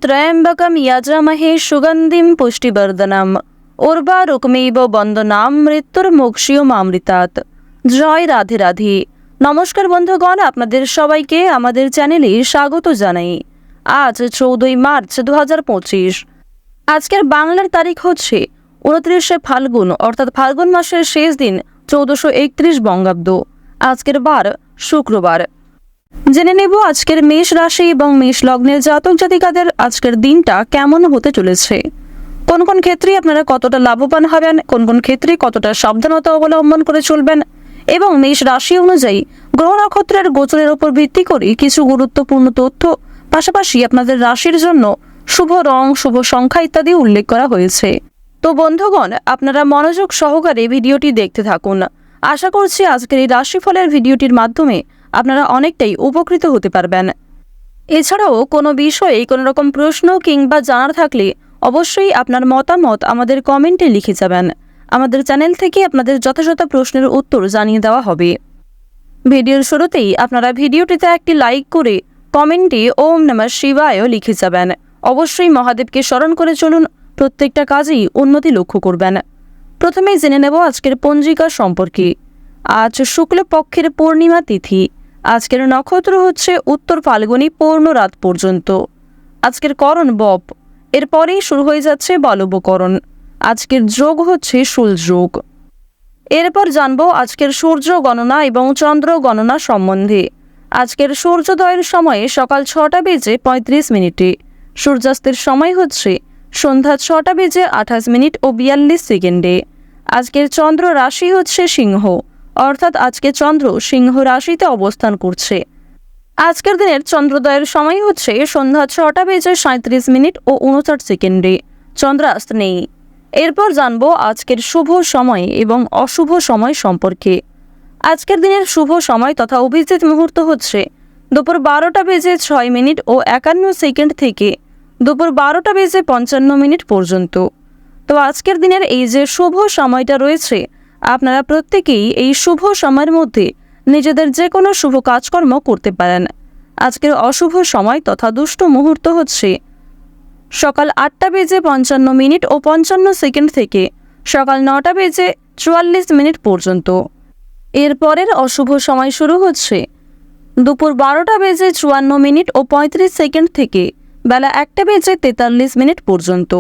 ত্র্যম্বকম যজামহে সুগন্ধিম পুষ্টিবর্ধনম উর্বারুকমিব বন্দনাম মৃত্যুর্মোক্ষীয়মামৃতাৎ। জয় রাধে রাধে। নমস্কার বন্ধুগণ, আপনাদের সবাইকে আমাদের চ্যানেলে স্বাগত জানাই। আজ 14 মার্চ 2025। আজকের বাংলার তারিখ হচ্ছে 29শে ফাল্গুন, অর্থাৎ ফাল্গুন মাসের শেষ দিন, 1431 বঙ্গাব্দ। আজকের বার শুক্রবার। জেনে নেব আজকের মেষ রাশি এবং মেষ লগ্নের জাতক জাতিকাদের আজকের দিনটা কেমন হতে চলেছে। কোন কোন ক্ষেত্রে আপনারা কতটা লাভবান হবেন, কোন কোন ক্ষেত্রে কতটা সাবধানতা অবলম্বন করে চলবেন, এবং মেষ রাশি অনুযায়ী গ্রহ নক্ষত্রের গোচরের উপর ভিত্তি করে কিছু গুরুত্বপূর্ণ তথ্য, পাশাপাশি আপনাদের রাশির জন্য শুভ রং, শুভ সংখ্যা ইত্যাদি উল্লেখ করা হয়েছে। তো বন্ধুগণ, আপনারা মনোযোগ সহকারে ভিডিওটি দেখতে থাকুন। আশা করছি আজকের এই রাশিফলের ভিডিওটির মাধ্যমে আপনারা অনেকটাই উপকৃত হতে পারবেন। এছাড়াও কোনো বিষয়ে কোনো রকম প্রশ্ন কিংবা জানার থাকলে অবশ্যই আপনার মতামত আমাদের কমেন্টে লিখে যাবেন। আমাদের চ্যানেল থেকে আপনাদের যথাযথ প্রশ্নের উত্তর জানিয়ে দেওয়া হবে। ভিডিওর শুরুতেই আপনারা ভিডিওটিতে একটি লাইক করে কমেন্টে ওম নমঃ শিবায় লিখে যাবেন। অবশ্যই মহাদেবকে স্মরণ করে চলুন, প্রত্যেকটা কাজেই উন্নতি লক্ষ্য করবেন। প্রথমেই জেনে নেব আজকের পঞ্জিকা সম্পর্কে। আজ শুক্লপক্ষের পূর্ণিমা তিথি। আজকের নক্ষত্র হচ্ছে উত্তর ফাল্গুনী পূর্ণ রাত পর্যন্ত। আজকের করণ বপ, এরপরেই শুরু হয়ে যাচ্ছে বলবকরণ। আজকের যোগ হচ্ছে শুল যোগ। এরপর জানবো আজকের সূর্য গণনা এবং চন্দ্র গণনা সম্বন্ধে। আজকের সূর্যোদয়ের সময়ে সকাল 6:35 সূর্যাস্তের সময় হচ্ছে সন্ধ্যা 6:28 ও 42 সেকেন্ডে। আজকের চন্দ্র রাশি হচ্ছে সিংহ, অর্থাৎ আজকে চন্দ্র সিংহ রাশিতে অবস্থান করছে। আজকের দিনের চন্দ্রোদয়ের সময় হচ্ছে সন্ধ্যা 6:37 ও 59 সেকেন্ডে। চন্দ্রাস্ত নেই। এরপর জানবো আজকের শুভ সময় এবং অশুভ সময় সম্পর্কে। আজকের দিনের শুভ সময় তথা অভিজিৎ মুহূর্ত হচ্ছে দুপুর 12:06 ও 51 সেকেন্ড থেকে দুপুর 12:55 পর্যন্ত। তো আজকের দিনের এই যে শুভ সময়টা রয়েছে, আপনারা প্রত্যেকেই এই শুভ সময়ের মধ্যে নিজেদের যে কোনো শুভ কাজকর্ম করতে পারেন। আজকের অশুভ সময় তথা দুষ্ট মুহূর্ত হচ্ছে সকাল 8:55 ও 55 সেকেন্ড থেকে সকাল 9:44 পর্যন্ত। এরপরের অশুভ সময় শুরু হচ্ছে দুপুর 12:54 ও 35 সেকেন্ড থেকে বেলা 1:43 পর্যন্ত।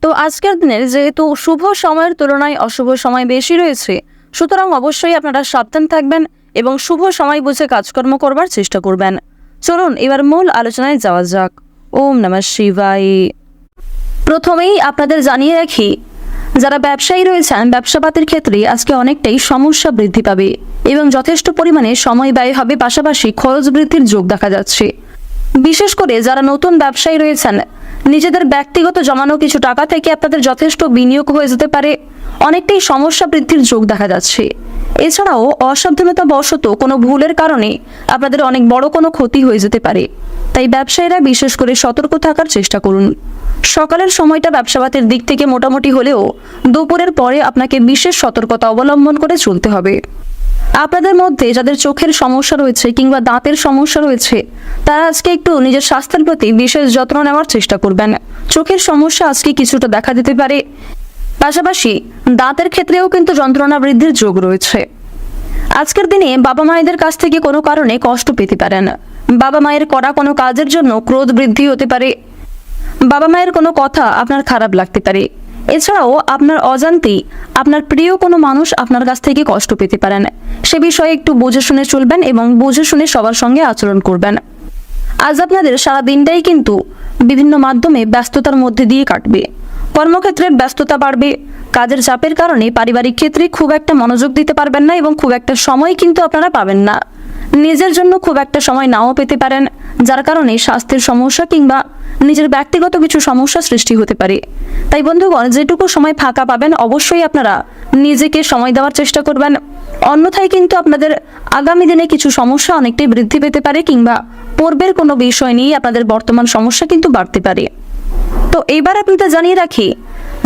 তো আজকের দিনের যেহেতু শুভ সময়ের তুলনায় অশুভ সময় বেশি রয়েছে, সুতরাং অবশ্যই আপনারা সাবধান থাকবেন এবং শুভ সময় বুঝে কাজকর্ম করবার চেষ্টা করবেন। চলুন এবার মূল আলোচনায় যাওয়া যাক। ওম নমঃ শিবায়। প্রথমেই আপনাদের জানিয়ে রাখি, যারা ব্যবসায়ী রয়েছেন ব্যবসাপাতির ক্ষেত্রে আজকে অনেকটাই সমস্যা বৃদ্ধি পাবে এবং যথেষ্ট পরিমাণে সময় ব্যয় হবে, পাশাপাশি খরচ বৃদ্ধির যোগ দেখা যাচ্ছে। বিশেষ করে যারা নতুন ব্যবসায়ী রয়েছেন, নিজেদের ব্যক্তিগত জমানো কিছু টাকা থেকে আপনাদের যথেষ্ট বিনিয়োগ হয়ে যেতে পারে। অনেকটাই সমস্যা বৃদ্ধির যোগ দেখা যাচ্ছে। এছাড়াও অসাবধানতা বশত কোনো ভুলের কারণে আপনাদের অনেক বড় কোনো ক্ষতি হয়ে যেতে পারে। তাই ব্যবসায়ীরা বিশেষ করে সতর্ক থাকার চেষ্টা করুন। সকালের সময়টা ব্যবসাপাতির দিক থেকে মোটামুটি হলেও দুপুরের পরে আপনাকে বিশেষ সতর্কতা অবলম্বন করে চলতে হবে। আপনাদের মধ্যে যাদের চোখের সমস্যা রয়েছে কিংবা দাঁতের সমস্যা রয়েছে, তারা আজকে একটু নিজের স্বাস্থ্যের প্রতি বিশেষ যত্ন নেওয়ার চেষ্টা করবেন। চোখের সমস্যা আজকে কিছুটা দেখা দিতে পারে, পাশাপাশি দাঁতের ক্ষেত্রেও কিন্তু যন্ত্রণা বৃদ্ধির যোগ রয়েছে। আজকের দিনে বাবা মায়েদের কাছ থেকে কোনো কারণে কষ্ট পেতে পারেন। বাবা মায়ের করা কোনো কাজের জন্য ক্রোধ বৃদ্ধি হতে পারে। বাবা মায়ের কোনো কথা আপনার খারাপ লাগতে পারে। এছাড়াও আপনার অজান্তেই আপনার প্রিয় কোনো মানুষ আপনার কাছ থেকে কষ্ট পেতে পারেন। সে বিষয়ে একটু বুঝে শুনে চলবেন এবং বুঝে শুনে সবার সঙ্গে আচরণ করবেন। আজ আপনাদের সারা দিনটাই কিন্তু বিভিন্ন মাধ্যমে ব্যস্ততার মধ্যে দিয়ে কাটবে। কর্মক্ষেত্রের ব্যস্ততা বাড়বে। কাজের চাপের কারণে পারিবারিক ক্ষেত্রে খুব একটা মনোযোগ দিতে পারবেন না এবং খুব একটা সময় কিন্তু আপনারা পাবেন না। নিজের জন্য খুব একটা সময় নাও পেতে পারেন, যার কারণে স্বাস্থ্যের সমস্যা কিংবা নিজের ব্যক্তিগত কিছু সমস্যা সৃষ্টি হতে পারে। তাই বন্ধুগণ, যেটুকু সময় ফাঁকা পাবেন অবশ্যই আপনারা নিজেকে সময় দেওয়ার চেষ্টা করবেন। অন্যথায় কিন্তু আপনাদের আগামী দিনে কিছু সমস্যা অনেকটাই বৃদ্ধি পেতে পারে কিংবা পূর্বের কোনো বিষয় নিয়ে আপনাদের বর্তমান সমস্যা কিন্তু বাড়তে পারে। তো এইবার আপনাদের জানিয়ে রাখি,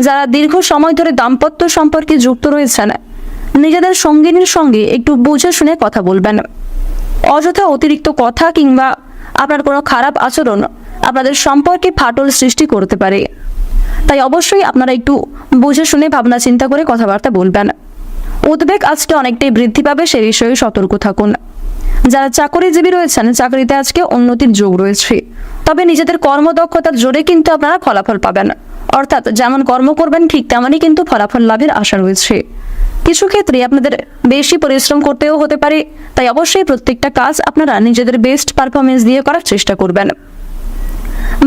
যারা দীর্ঘ সময় ধরে দাম্পত্য সম্পর্কে যুক্ত রয়েছেন, নিজেদের সঙ্গিনীর সঙ্গে একটু বুঝে শুনে কথা বলবেন। অযথা অতিরিক্ত কথা কিংবা আপনার কোনো খারাপ আচরণ আপনাদের সম্পর্কে ফাটল সৃষ্টি করতে পারে। তাই অবশ্যই আপনারা একটু বুঝে শুনে ভাবনা চিন্তা করে কথাবার্তা বলবেন। উদ্বেগ আজকে অনেকটাই বৃদ্ধি পাবে, সে বিষয়ে সতর্ক থাকুন। যারা চাকরিজীবী রয়েছেন, চাকরিতে আজকে উন্নতির যোগ রয়েছে, তবে নিজেদের কর্মদক্ষতার জোরে কিন্তু আপনারা ফলাফল পাবেন। অর্থাৎ যেমন কর্ম করবেন ঠিক তেমনই কিন্তু ফলাফল লাভের আশা রয়েছে। কিছু ক্ষেত্রে আপনাদের বেশি পরিশ্রম করতেও হতে পারে, তাই অবশ্যই প্রত্যেকটা কাজ আপনারা নিজেদের বেস্ট পারফরমেন্স দিয়ে করার চেষ্টা করবেন।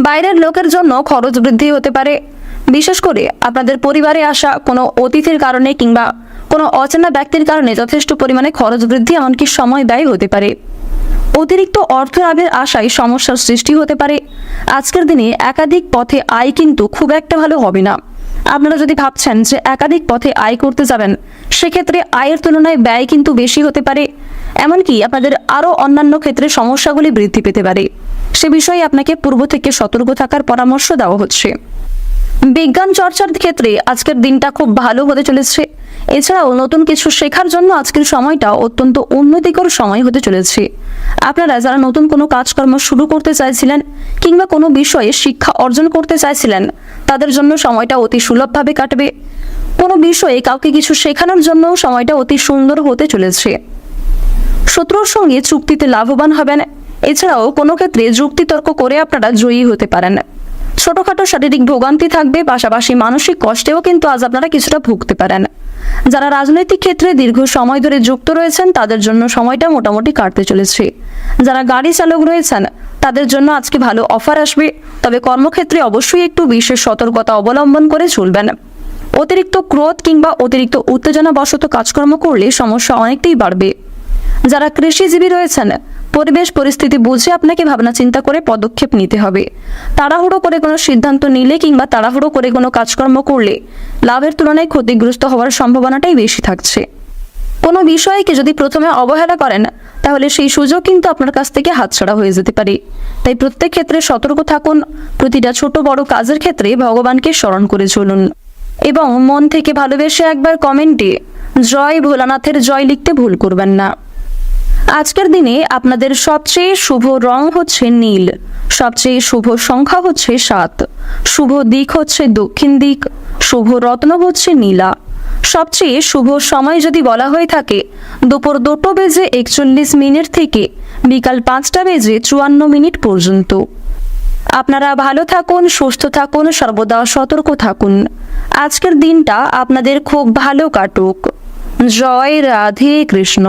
বাইরের লোকের জন্য খরচ বৃদ্ধি হতে পারে, বিশেষ করে আপনাদের পরিবারে আসা কোনো অতিথির কারণে কিংবা কোনো অচেনা ব্যক্তির কারণে যথেষ্ট পরিমাণে খরচ বৃদ্ধি, এমনকি সময় ব্যয় হতে পারে। অতিরিক্ত অর্থ লাভের আশায় সমস্যার সৃষ্টি হতে পারে। আজকের দিনে একাধিক পথে আয় কিন্তু খুব একটা ভালো হবে না। আপনারা যদি ভাবছেন যে একাধিক পথে আয় করতে যাবেন, সেক্ষেত্রে আয়ের তুলনায় ব্যয় কিন্তু বেশি হতে পারে, এমনকি আপনাদের আরও অন্যান্য ক্ষেত্রে সমস্যাগুলি বৃদ্ধি পেতে পারে। সে বিষয়ে আপনাকে পূর্ব থেকে সতর্ক থাকার পরামর্শ দেওয়া হচ্ছে। বিজ্ঞান চর্চার ক্ষেত্রে আজকের দিনটা খুব ভালো হতে চলেছে। এছাড়াও নতুন কিছু শেখার জন্য আজকের সময়টা অত্যন্ত উন্নতিকর সময় হতে চলেছে। আপনারা যারা নতুন কোনো কাজকর্ম শুরু করতে চাইছিলেন কিংবা কোনো বিষয়ে শিক্ষা অর্জন করতে চাইছিলেন, তাদের জন্য সময়টা অতি সুলভভাবে কাটবে। কোনো বিষয়ে কাউকে কিছু শেখানোর জন্য সময়টা অতি সুন্দর হতে চলেছে। শত্রুর সঙ্গে চুক্তিতে লাভবান হবেন। এছাড়াও কোনো ক্ষেত্রে যুক্তিতর্ক করে আপনারা জয়ী হতে পারেন। ছোটখাটো শারীরিক ভোগান্তি থাকবে, পাশাপাশি মানসিক কষ্টেও কিন্তু আজ আপনারা কিছুটা ভুগতে পারেন। যারা রাজনৈতিক ক্ষেত্রে দীর্ঘ সময় ধরে যুক্ত রয়েছেন, তাদের জন্য সময়টা মোটামুটি কাটতে চলেছে। যারা গাড়ি চালক রয়েছেন, তাদের জন্য আজকে ভালো অফার আসবে, তবে কর্মক্ষেত্রে অবশ্যই একটু বিশেষ সতর্কতা অবলম্বন করে চলবেন। অতিরিক্ত ক্রোধ কিংবা অতিরিক্ত উত্তেজনাবশত কাজকর্ম করলে সমস্যা অনেকটাই বাড়বে। যারা কৃষিজীবী রয়েছেন, পরিবেশ পরিস্থিতি বুঝে আপনাকে ভাবনা চিন্তা করে পদক্ষেপ নিতে হবে। তাড়াহুড়ো করে কোনো সিদ্ধান্ত নিলে কিংবা তাড়াহুড়ো করে কোনো কাজকর্ম করলে লাভের তুলনায় ক্ষতিগ্রস্ত হওয়ার সম্ভাবনাটাই বেশি থাকছে। কোনো বিষয়কে যদি প্রথমে অবহেলা করেন, তাহলে সেই সুযোগ কিন্তু আপনার কাছ থেকে হাতছাড়া হয়ে যেতে পারে। তাই প্রত্যেক ক্ষেত্রে সতর্ক থাকুন। প্রতিটা ছোট বড় কাজের ক্ষেত্রে ভগবানকে স্মরণ করে চলুন এবং মন থেকে ভালোবেসে একবার কমেন্টে জয় ভোলানাথের জয় লিখতে ভুল করবেন না। আজকের দিনে আপনাদের সবচেয়ে শুভ রং হচ্ছে নীল, সবচেয়ে শুভ সংখ্যা হচ্ছে 7, শুভ দিক হচ্ছে দক্ষিণ দিক, শুভ রত্ন হচ্ছে নীলা। সবচেয়ে শুভ সময় যদি বলা হয়ে থাকে দুপুর 2:41 থেকে বিকাল 5:54 পর্যন্ত। আপনারা ভালো থাকুন, সুস্থ থাকুন, সর্বদা সতর্ক থাকুন। আজকের দিনটা আপনাদের খুব ভালো কাটুক। জয় রাধে কৃষ্ণ।